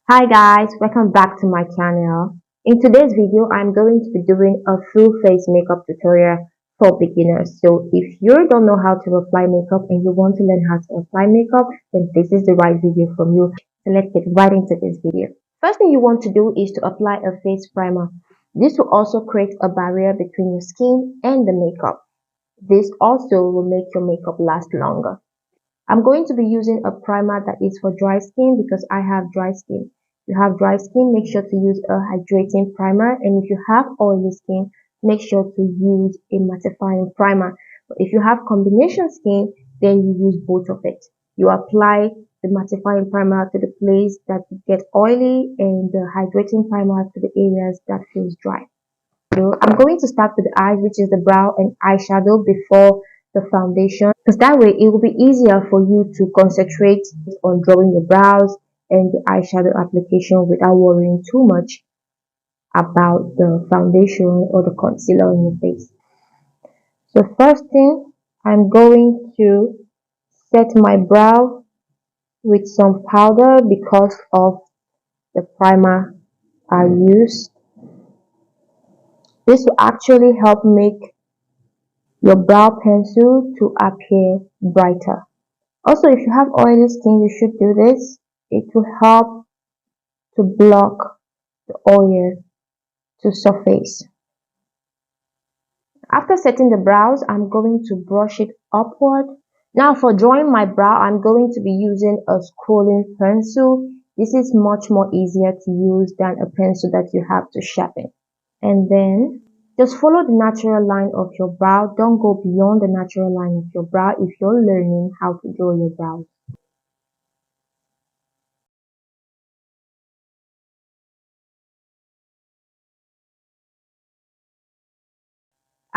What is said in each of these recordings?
Hi guys, welcome back to my channel. In today's video, I'm going to be doing a full face makeup tutorial for beginners. So if you don't know how to apply makeup and you want to learn how to apply makeup, then this is the right video for you. So let's get right into this video. First thing you want to do is to apply a face primer. This will also create a barrier between your skin and the makeup. This also will make your makeup last longer. I'm going to be using a primer that is for dry skin because I have dry skin. If you have dry skin, make sure to use a hydrating primer, and if you have oily skin, make sure to use a mattifying primer. But if you have combination skin, then you use both of it. You apply the mattifying primer to the place that get oily and the hydrating primer to the areas that feels dry. So I'm going to start with the eyes, which is the brow and eyeshadow before the foundation, because that way it will be easier for you to concentrate on drawing your brows and the eyeshadow application without worrying too much about the foundation or the concealer on your face. So first thing, I'm going to set my brow with some powder because of the primer I use. This will actually help make your brow pencil to appear brighter. Also, if you have oily skin, you should do this. It will help to block the oil to surface. After setting the brows, I'm going to brush it upward. Now for drawing my brow, I'm going to be using a scrolling pencil. This is much more easier to use than a pencil that you have to sharpen. And then just follow the natural line of your brow. Don't go beyond the natural line of your brow if you're learning how to draw your brows.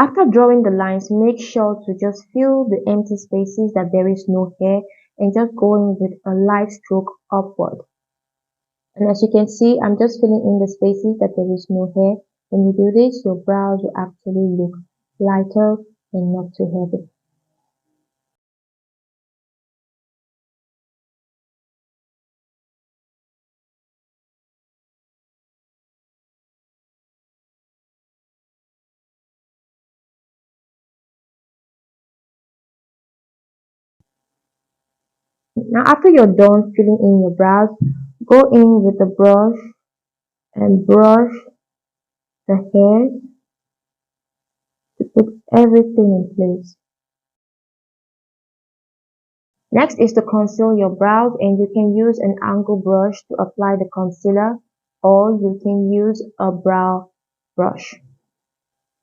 After drawing the lines, make sure to just fill the empty spaces that there is no hair and just going with a light stroke upward. And as you can see, I'm just filling in the spaces that there is no hair. When you do this, your brows will actually look lighter and not too heavy. Now after you're done filling in your brows, go in with the brush and brush the hair to put everything in place. Next is to conceal your brows, and you can use an angle brush to apply the concealer, or you can use a brow brush.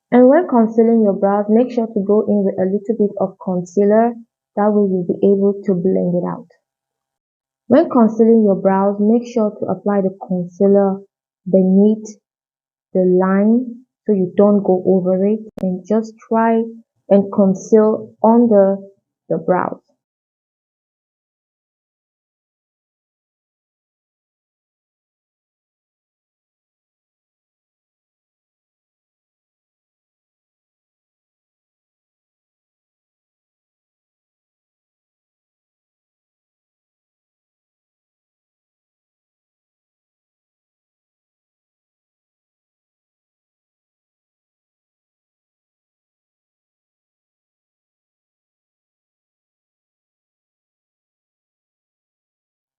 And when concealing your brows, make sure to go in with a little bit of concealer, that way you'll be able to blend it out. When concealing your brows, make sure to apply the concealer beneath the line so you don't go over it, and just try and conceal under the brows.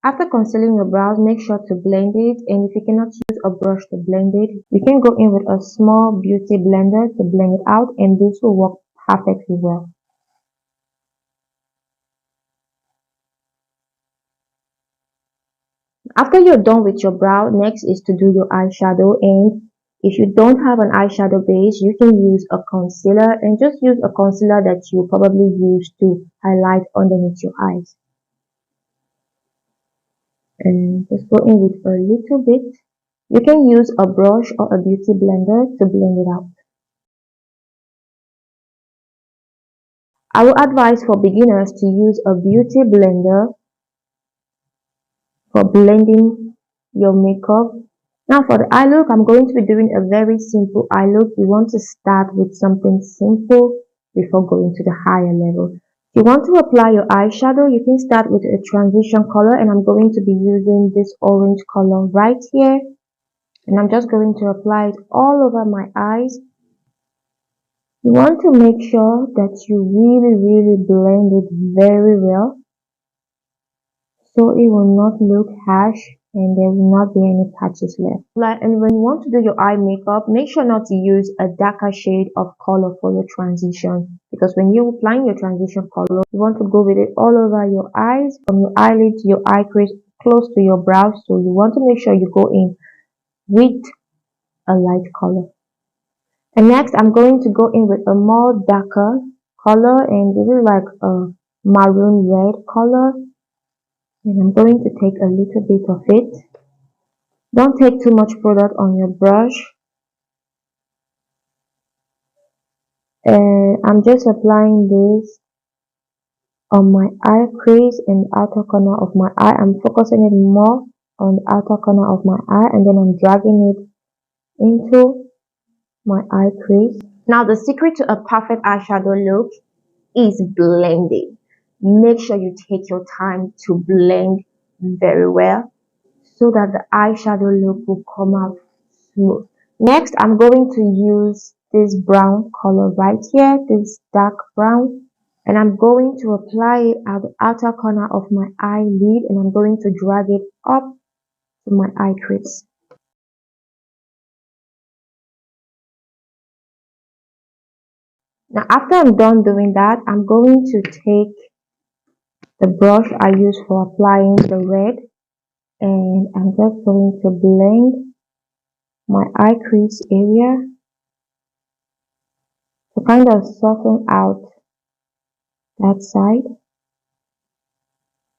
After concealing your brows, make sure to blend it, and if you cannot use a brush to blend it, you can go in with a small beauty blender to blend it out, and this will work perfectly well. After you're done with your brow, next is to do your eyeshadow, and if you don't have an eyeshadow base, you can use a concealer, and just use a concealer that you probably use to highlight underneath your eyes. And just go in with a little bit. You can use a brush or a beauty blender to blend it out. I will advise for beginners to use a beauty blender for blending your makeup. Now for the eye look, I'm going to be doing a very simple eye look. You want to start with something simple before going to the higher level. If you want to apply your eyeshadow, you can start with a transition color, and I'm going to be using this orange color right here, and I'm just going to apply it all over my eyes. You want to make sure that you really blend it very well, so it will not look harsh and there will not be any patches left. And when you want to do your eye makeup, make sure not to use a darker shade of color for your transition, because when you're applying your transition color, you want to go with it all over your eyes, from your eyelid to your eye crease, close to your brows. So you want to make sure you go in with a light color. And next, I'm going to go in with a more darker color, and this is like a maroon red color. And I'm going to take a little bit of it. Don't take too much product on your brush. And I'm just applying this on my eye crease and outer corner of my eye. I'm focusing it more on the outer corner of my eye, and then I'm dragging it into my eye crease. Now, the secret to a perfect eyeshadow look is blending. Make sure you take your time to blend very well, so that the eyeshadow look will come out smooth. Next, I'm going to use this brown color right here, this dark brown, and I'm going to apply it at the outer corner of my eyelid, and I'm going to drag it up to my eye crease. Now, after I'm done doing that, I'm going to take the brush I use for applying the red, and I'm just going to blend my eye crease area to kind of soften out that side.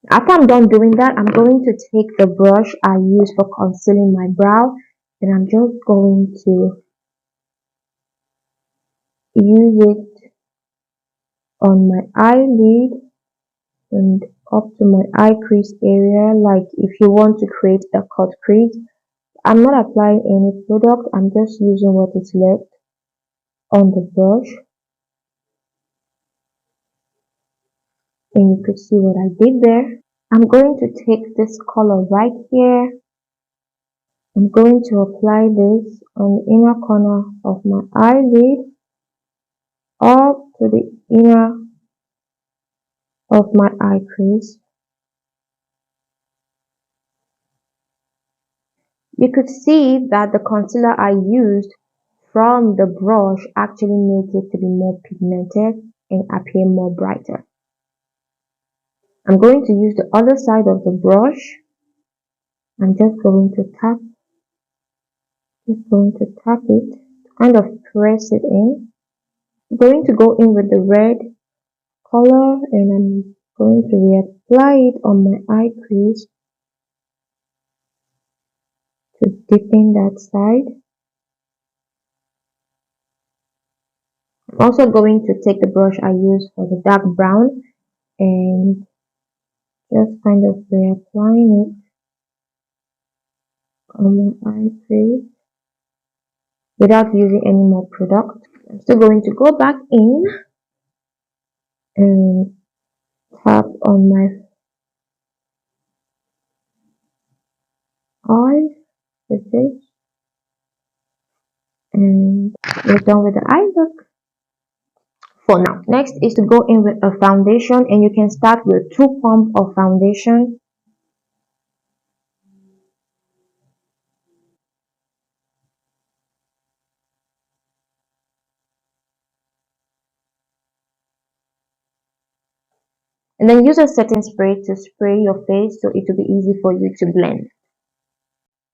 After I'm done doing that, I'm going to take the brush I use for concealing my brow, and I'm just going to use it on my eyelid and up to my eye crease area, like if you want to create a cut crease. I'm not applying any product, I'm just using what is left on the brush, and you could see what I did there. I'm going to take this color right here. I'm going to apply this on the inner corner of my eyelid, up to the inner of my eye crease. You could see that the concealer I used from the brush actually made it to be more pigmented and appear more brighter. I'm going to use the other side of the brush. I'm just going to tap it to kind of press it in. I'm going to go in with the red color, and I'm going to reapply it on my eye crease to deepen that side. I'm also going to take the brush I used for the dark brown and just kind of reapplying it on my eye crease without using any more product. I'm still going to go back in and tap on my eye with this, and we're done with the eye look for now. Next is to go in with a foundation, and you can start with 2 pumps of foundation. And then use a setting spray to spray your face so it will be easy for you to blend.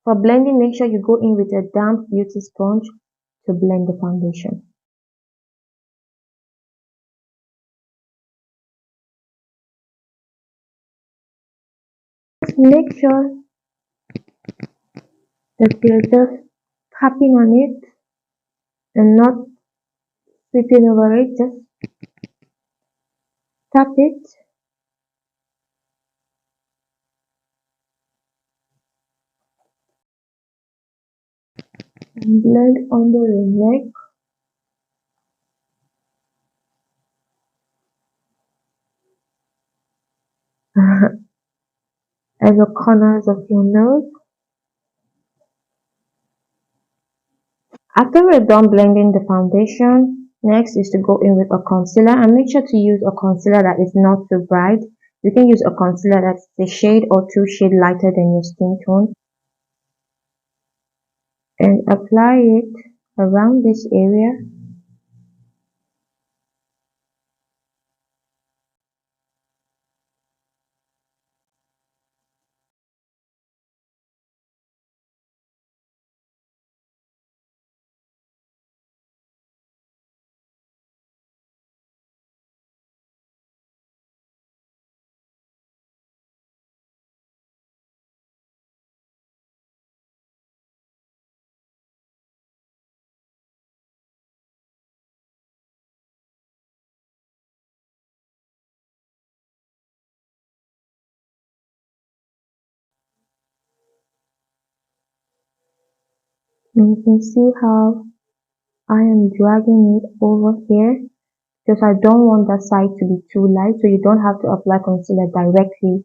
For blending, make sure you go in with a damp beauty sponge to blend the foundation. Just make sure that you're just tapping on it and not sweeping over it. Just tap it and blend under your neck. at the corners of your nose. After we're done blending the foundation, next is to go in with a concealer, and make sure to use a concealer that is not too bright. You can use a concealer that's a shade or two shades lighter than your skin tone, and apply it around this area. And you can see how I am dragging it over here, because I don't want that side to be too light, so you don't have to apply concealer directly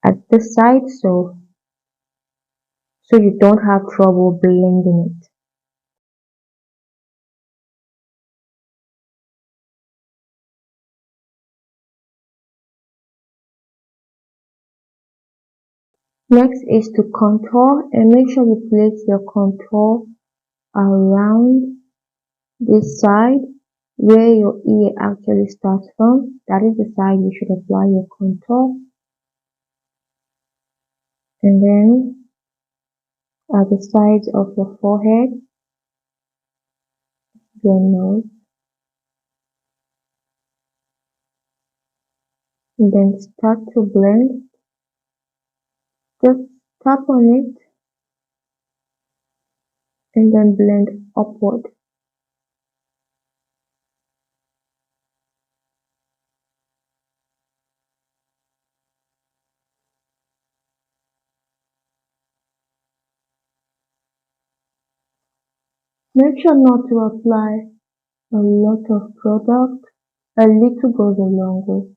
at this side, so you don't have trouble blending it. Next is to contour, and make sure you place your contour around this side where your ear actually starts from. That is the side you should apply your contour. And then at the sides of your forehead, your nose, and then start to blend. Just tap on it and then blend upward. Make sure not to apply a lot of product. A little goes a long way.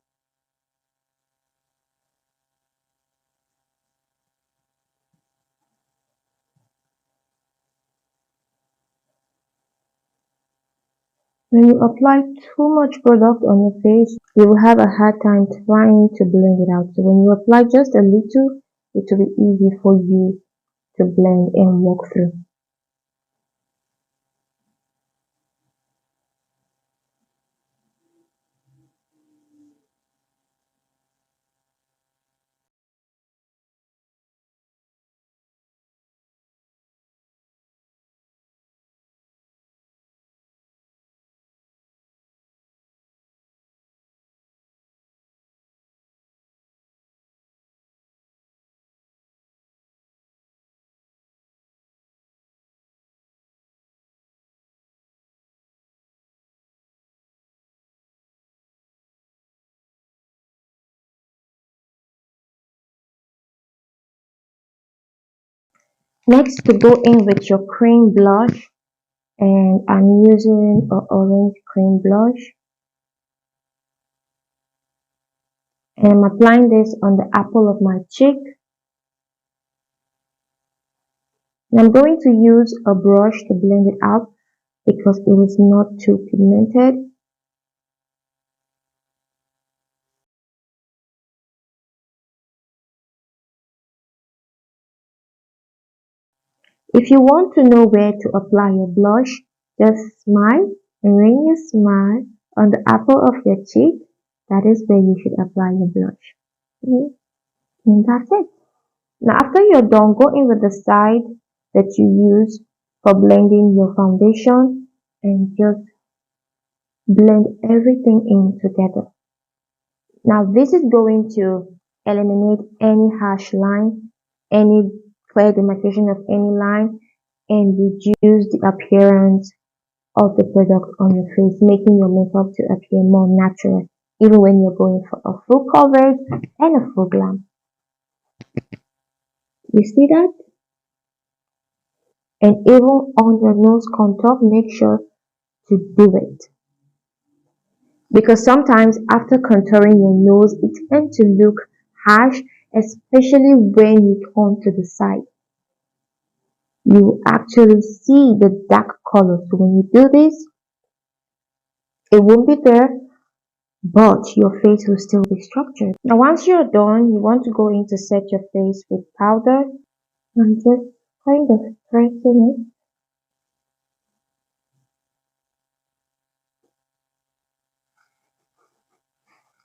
When you apply too much product on your face, you will have a hard time trying to blend it out. So when you apply just a little, it will be easy for you to blend and walk through. Next, to go in with your cream blush, and I'm using an orange cream blush, and I'm applying this on the apple of my cheek. And I'm going to use a brush to blend it out because it is not too pigmented. If you want to know where to apply your blush, just smile, and when you smile on the apple of your cheek, that is where you should apply your blush. Okay? And that's it. Now after you're done, go in with the side that you use for blending your foundation and just blend everything in together. Now this is going to eliminate any harsh line, any clear demarcation of any line, and reduce the appearance of the product on your face, making your makeup to appear more natural, even when you're going for a full coverage and a full glam. You see that? And even on your nose contour, make sure to do it. Because sometimes after contouring your nose, it tends to look harsh, especially when you turn to the side. You actually see the dark color. So when you do this, it won't be there, but your face will still be structured. Now, once you're done, you want to go in to set your face with powder. I'm just kind of pressing it.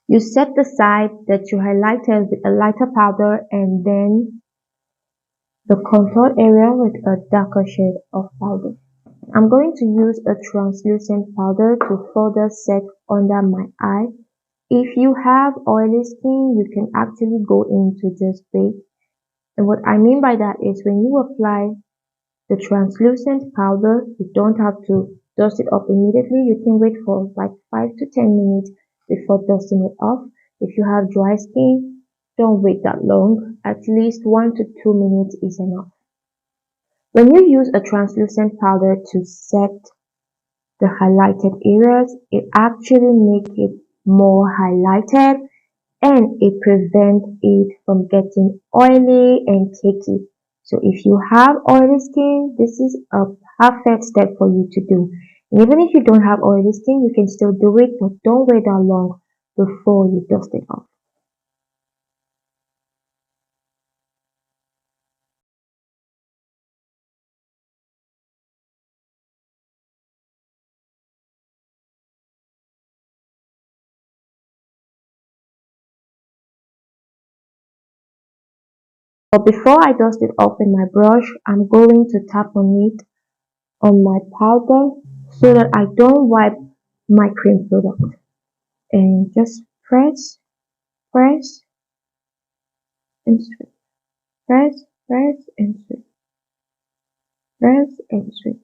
You set the side that you highlighted with a lighter powder and then the contour area with a darker shade of powder. I'm going to use a translucent powder to further set under my eye. If you have oily skin, you can actually go into just bake. And what I mean by that is when you apply the translucent powder, you don't have to dust it up immediately. You can wait for like 5 to 10 minutes before dusting it off. If you have dry skin, don't wait that long. At least 1 to 2 minutes is enough. When you use a translucent powder to set the highlighted areas, it actually makes it more highlighted and it prevents it from getting oily and cakey. So if you have oily skin, this is a perfect step for you to do. And even if you don't have oily skin, you can still do it, but don't wait that long before you dust it off. But before I dust it off with my brush, I'm going to tap on it on my powder so that I don't wipe my cream product. And just press, press, and sweep. Press, press, and sweep. Press and sweep.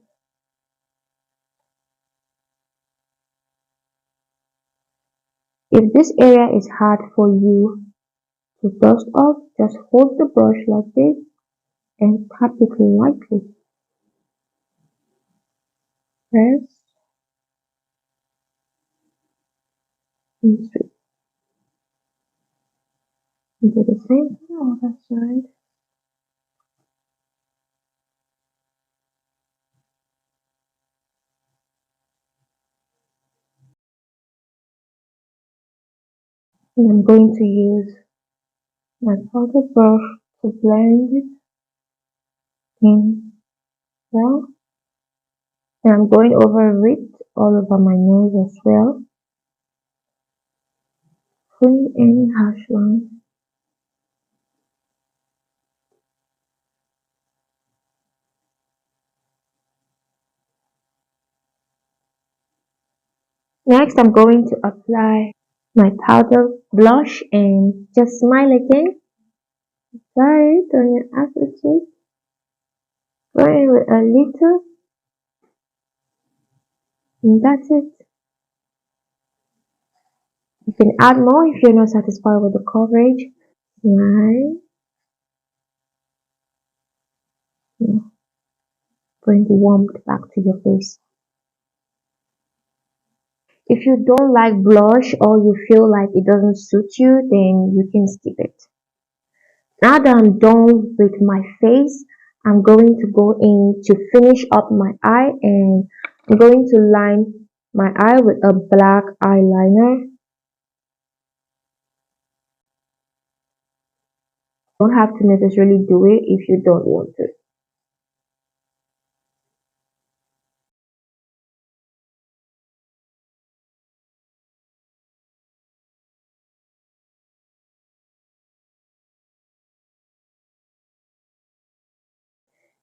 If this area is hard for you to dust off, just hold the brush like this and tap it lightly. Press and sweep. And do the same thing on the other side. And I'm going to use my powder brush to blend it in well. And I'm going over it all over my nose as well. Filling any harsh lines. Next, I'm going to apply my powder blush and just smile again. Apply it on your upper cheek. Go in with a little, and that's it. You can add more if you're not satisfied with the coverage. Smile. Yeah. Bring warmth back to your face. If you don't like blush or you feel like it doesn't suit you, then you can skip it. Now that I'm done with my face, I'm going to go in to finish up my eye and I'm going to line my eye with a black eyeliner. You don't have to necessarily do it if you don't want to.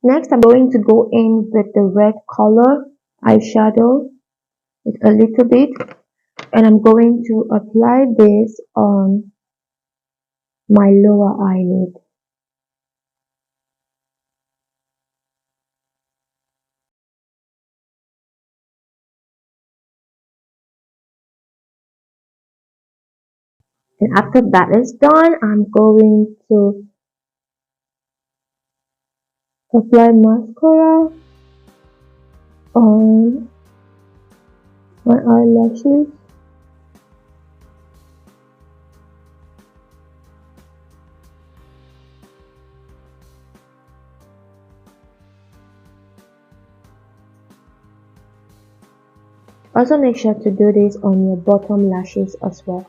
Next, I'm going to go in with the red color eyeshadow with a little bit and I'm going to apply this on my lower eyelid. And after that is done, I'm going to apply mascara on my eyelashes. Also make sure to do this on your bottom lashes as well.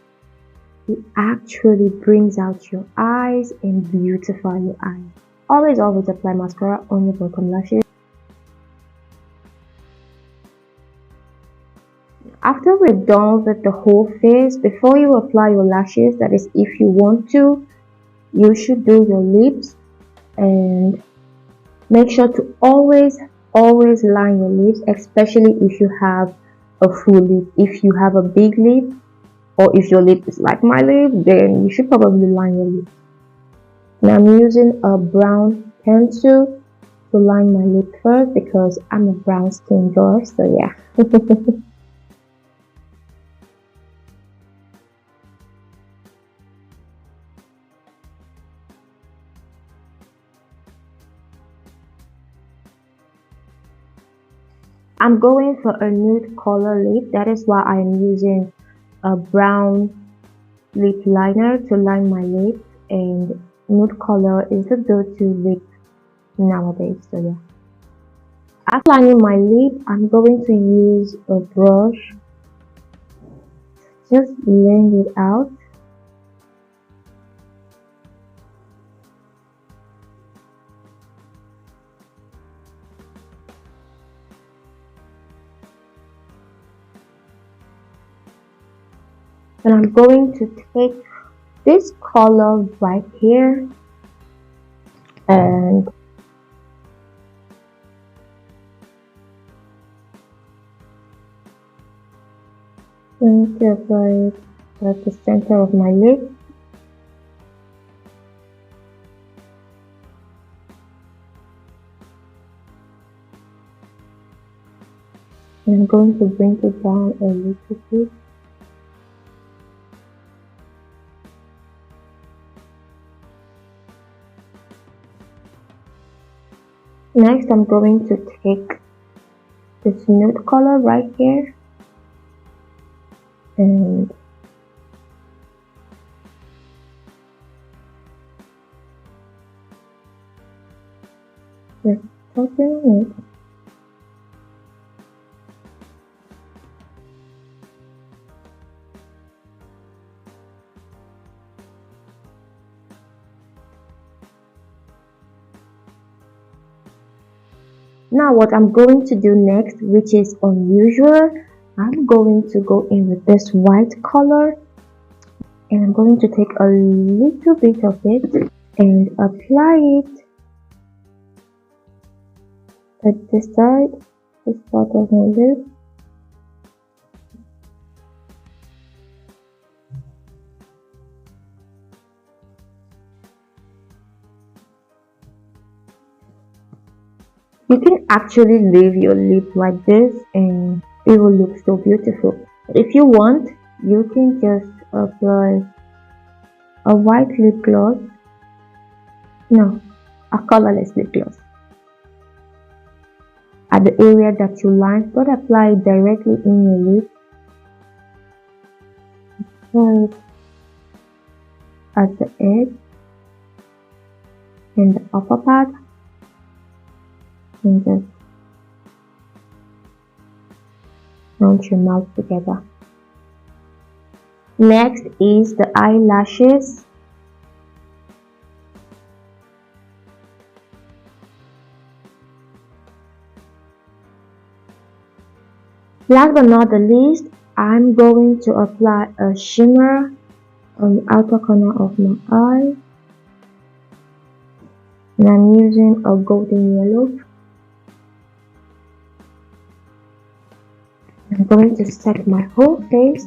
It actually brings out your eyes and beautify your eyes. Always apply mascara on your bottom lashes. After we're done with the whole face, before you apply your lashes, that is if you want to, you should do your lips, and make sure to always line your lips, especially if you have a full lip. If you have a big lip, or if your lip is like my lip, then you should probably line your lips. Now I'm using a brown pencil to line my lip first because I'm a brown skin girl, so yeah. I'm going for a nude color lip, that is why I am using a brown lip liner to line my lips, and nude color is the go-to lip nowadays, so yeah. After lining my lip, I'm going to use a brush, just blend it out. And I'm going to take this color right here and going to apply it at the center of my lip. And I'm going to bring it down a little bit. Next, I'm going to take this nude color right here and just open it. Now what I'm going to do next, which is unusual, I'm going to go in with this white color, and I'm going to take a little bit of it and apply it at this side, this part of my lip. You can actually leave your lip like this and it will look so beautiful. But if you want, you can just apply a white lip gloss, no, a colorless lip gloss at the area that you line. Don't apply it directly in your lip. Apply it at the edge and the upper part, and just round your mouth together. Next is the eyelashes. Last but not the least, I'm going to apply a shimmer on the outer corner of my eye, and I'm using a golden yellow. I'm going to set my whole face.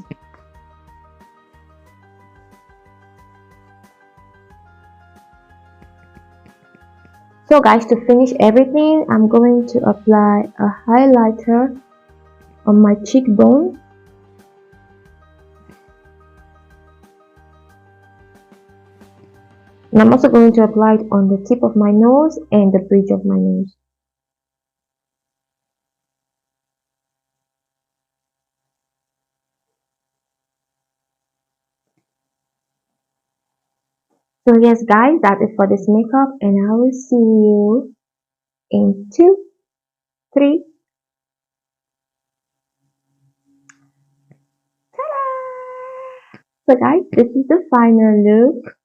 So guys, to finish everything, I'm going to apply a highlighter on my cheekbone. And I'm also going to apply it on the tip of my nose and the bridge of my nose. So yes guys, that is for this makeup, and I will see you in 2, 3, So guys, this is the final look.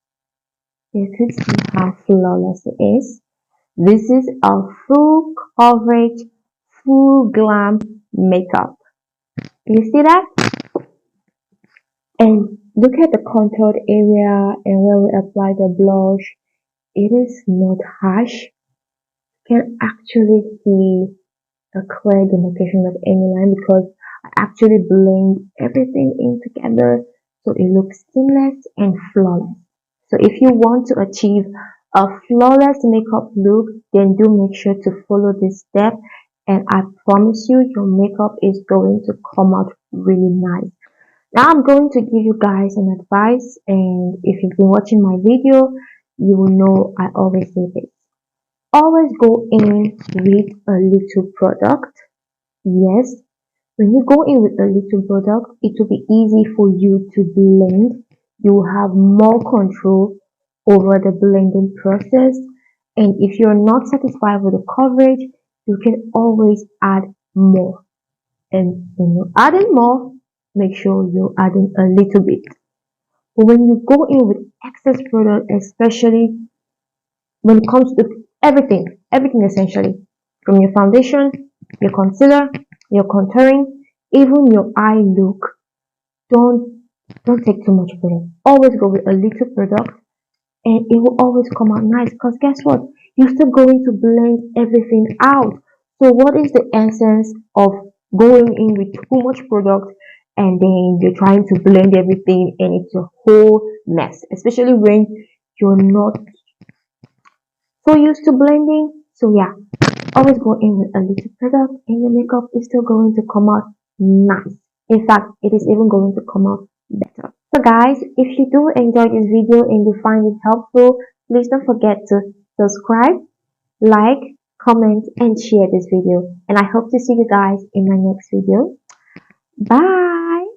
You can see how flawless it is. This is a full coverage, full glam makeup. You see that? And look at the contoured area and where we apply the blush. It is not harsh. You can actually see a clear demarcation of any line because I actually blend everything in together so it looks seamless and flawless. So if you want to achieve a flawless makeup look, then do make sure to follow this step, and I promise you your makeup is going to come out really nice. Now I'm going to give you guys an advice, and if you've been watching my video, you will know I always say this. Always go in with a little product. Yes, when you go in with a little product, it will be easy for you to blend. You will have more control over the blending process. And if you're not satisfied with the coverage, you can always add more. And when you're adding more, make sure you're adding a little bit. But when you go in with excess product, especially when it comes to everything essentially, from your foundation, your concealer, your contouring, even your eye look, don't don't take too much product. Always go with a little product, and it will always come out nice. Because guess what? You're still going to blend everything out. So what is the essence of going in with too much product and then you're trying to blend everything and it's a whole mess, especially when you're not so used to blending. So yeah, always go in with a little product and your makeup is still going to come out nice. In fact, it is even going to come out better. So guys, if you do enjoy this video and you find it helpful, please don't forget to subscribe, like, comment, and share this video. And I hope to see you guys in my next video. Bye!